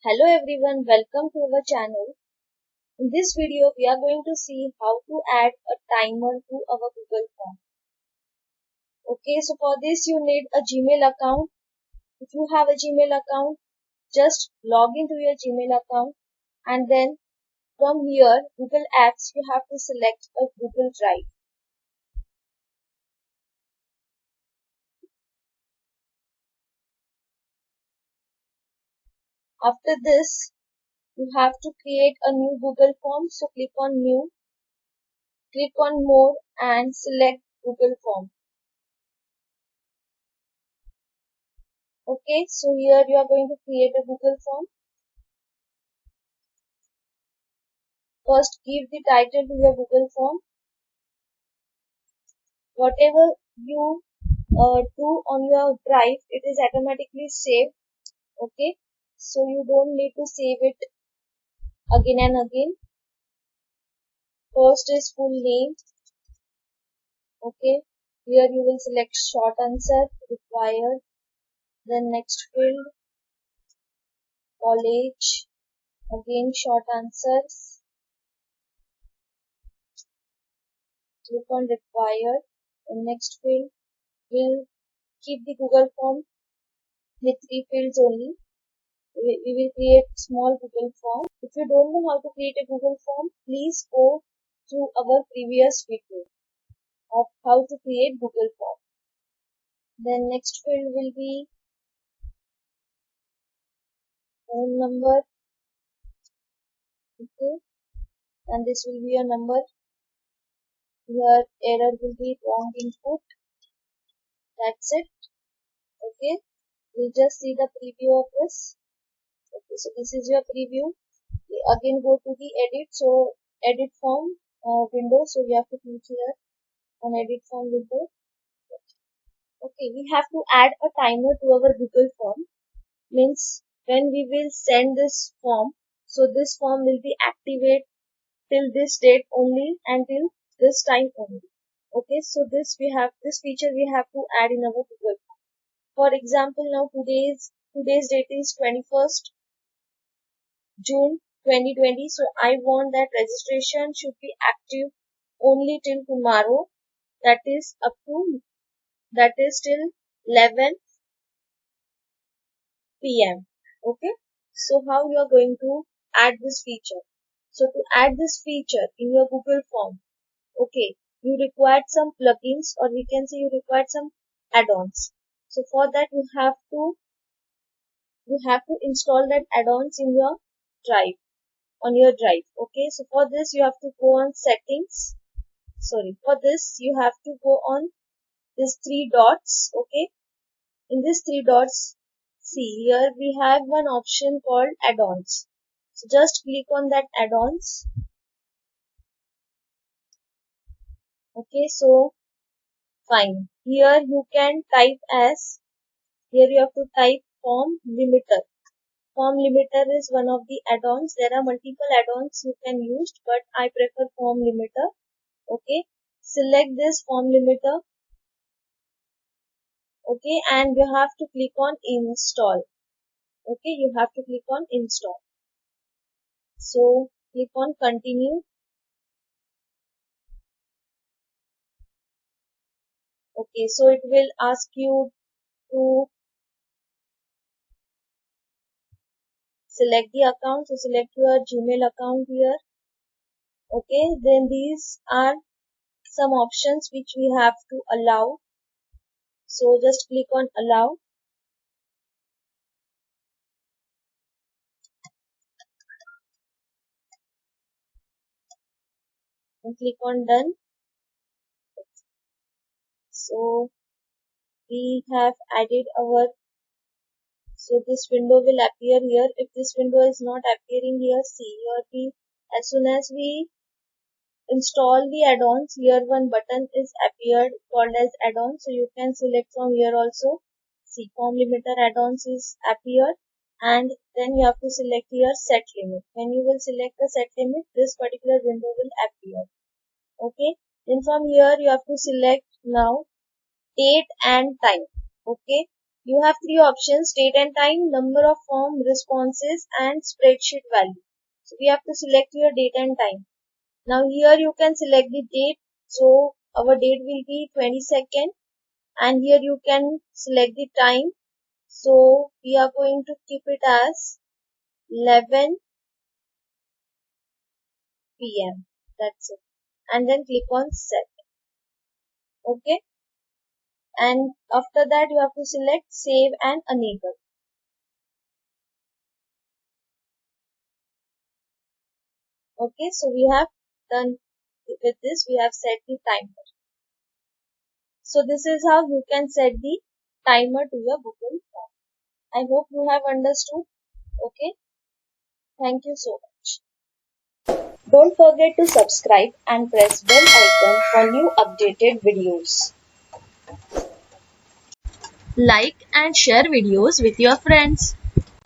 Hello everyone, welcome to our channel. In this video, we are going to see how to add a timer to our Google Form. Okay, so for this you need a Gmail account. If you have a Gmail account, just log into your Gmail account and then from here, Google Apps, you have to select a Google Drive. After this, you have to create a new Google Form. So click on New, click on More and select Google Form. Okay, so here you are going to create a Google Form. First, give the title to your Google Form. Whatever you do on your drive, it is automatically saved. Okay, so you don't need to save it again and again. First is full name. Okay, here you will select short answer required. Then next field, college. Again short answers. Click on required. The next field will keep the Google Form with 3 fields only. We will create small Google form. If you don't know how to create a Google form, please go to our previous video of how to create Google form. Then next field will be phone number. Okay, and this will be your number. Your error will be wrong input. That's it. Okay, we'll just see the preview of this. Okay, so this is your preview. Again go to the edit. So edit form window. So you have to click here on edit form window. Okay, we have to add a timer to our Google form. Means when we will send this form, so this form will be activate till this date only and till this time only. Okay, so this feature we have to add in our Google form. For example, now today's date is 21st June 2020. So I want that registration should be active only till tomorrow. That is till 11 p.m. Okay, so how you are going to add this feature? So to add this feature in your Google form, okay, you required some plugins, or we can say you required some add-ons. So for that you have to install that add-ons in your drive, on your drive. Okay, so for this you have to go on settings. For this you have to go on these 3 dots. Okay, in these 3 dots, see here we have one option called add-ons. So just click on that add-ons. Okay, so fine. Here you can type as, here you have to type form limiter. Form limiter is one of the add-ons. There are multiple add-ons you can use, but I prefer form limiter. Okay, select this form limiter. Okay, and you have to click on install. Okay, you have to click on install. So click on continue. Okay, so it will ask you to select the account. So select your Gmail account here. Okay, then these are some options which we have to allow. So just click on allow. And click on done. So we have added our, so this window will appear here. If this window is not appearing here, see here as soon as we install the add-ons, here one button is appeared called as add-on. So you can select from here also. See, form limiter add-ons is appeared, and then you have to select here set limit. When you will select the set limit, this particular window will appear. Okay, then from here you have to select now date and time. Okay, You have three options: date and time, number of form responses, and spreadsheet value. So we have to select your date and time. Now here you can select the date. So our date will be 22nd, and here you can select the time. So we are going to keep it as 11 p.m. That's it. And then click on set. Okay. And after that you have to select save and enable. Okay. So we have done with this. We have set the timer. So this is how you can set the timer to your Google Form. I hope you have understood. Okay. Thank you so much. Don't forget to subscribe and press bell icon for new updated videos. Like and share videos with your friends.